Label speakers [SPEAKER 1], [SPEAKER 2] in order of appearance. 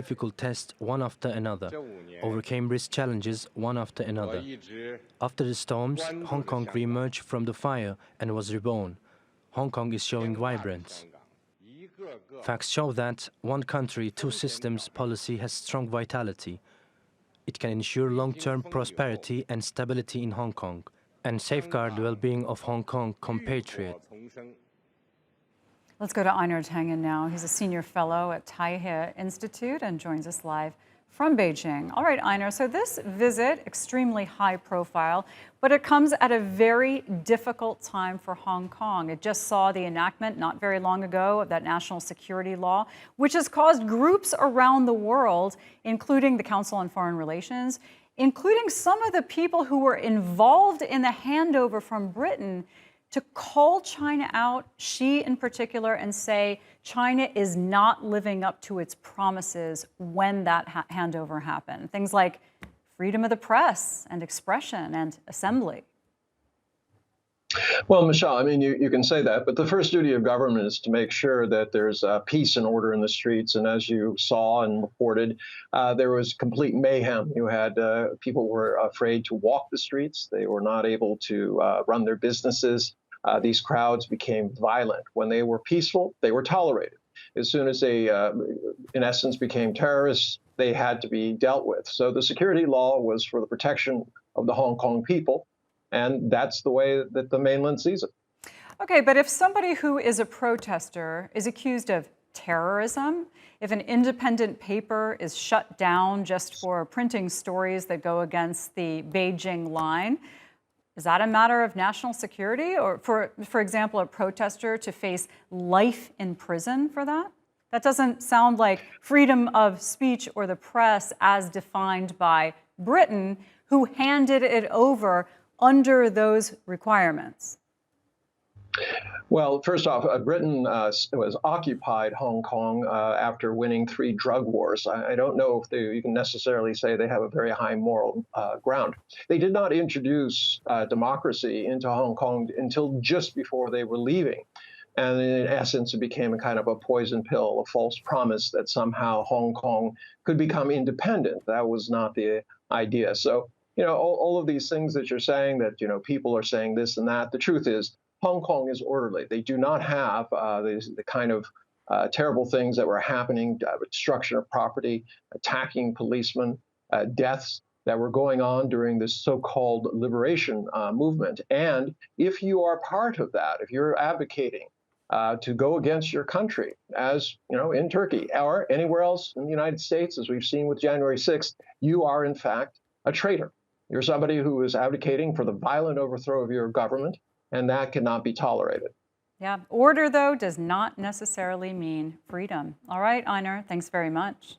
[SPEAKER 1] difficult tests one after another, overcame risk challenges one after another. After the storms, Hong Kong re-emerged from the fire and was reborn. Hong Kong is showing vibrance. Facts show that one country, two systems policy has strong vitality. It can ensure long-term prosperity and stability in Hong Kong and safeguard the well-being of Hong Kong compatriots.
[SPEAKER 2] Let's go to Einar Tangen now. He's a senior fellow at Taihe Institute and joins us live from Beijing. All right, Einar, so this visit, extremely high profile, but it comes at a very difficult time for Hong Kong. It just saw the enactment not very long ago of that national security law, which has caused groups around the world, including the Council on Foreign Relations, including some of the people who were involved in the handover from Britain, to call China out, Xi in particular, and say China is not living up to its promises when that handover happened. Things like freedom of the press and expression and assembly.
[SPEAKER 3] Well, Michelle, I mean, you can say that, but the first duty of government is to make sure that there's peace and order in the streets. And as you saw and reported, there was complete mayhem. You had people were afraid to walk the streets. They were not able to run their businesses. These crowds became violent. When they were peaceful, they were tolerated. As soon as they, in essence, became terrorists, they had to be dealt with. So the security law was for the protection of the Hong Kong people. And that's the way that the mainland sees it.
[SPEAKER 2] Okay, but if somebody who is a protester is accused of terrorism, if an independent paper is shut down just for printing stories that go against the Beijing line, is that a matter of national security? Or, for example, a protester to face life in prison for that? That doesn't sound like freedom of speech or the press as defined by Britain, who handed it over under those requirements.
[SPEAKER 3] Well, first off, Britain was occupied Hong Kong after winning 3 drug wars. I don't know if you can necessarily say they have a very high moral ground. They did not introduce democracy into Hong Kong until just before they were leaving. And in essence, it became a kind of a poison pill, a false promise that somehow Hong Kong could become independent. That was not the idea. So, you know, all of these things that you're saying, that, you know, people are saying this and that, the truth is Hong Kong is orderly. They do not have the kind of terrible things that were happening, destruction of property, attacking policemen, deaths that were going on during this so-called liberation movement. And if you are part of that, if you're advocating to go against your country, as you know, in Turkey or anywhere else in the United States, as we've seen with January 6th, you are in fact a traitor. You're somebody who is advocating for the violent overthrow of your government, and that cannot be tolerated.
[SPEAKER 2] Yeah, order, though, does not necessarily mean freedom. All right, Einar, thanks very much.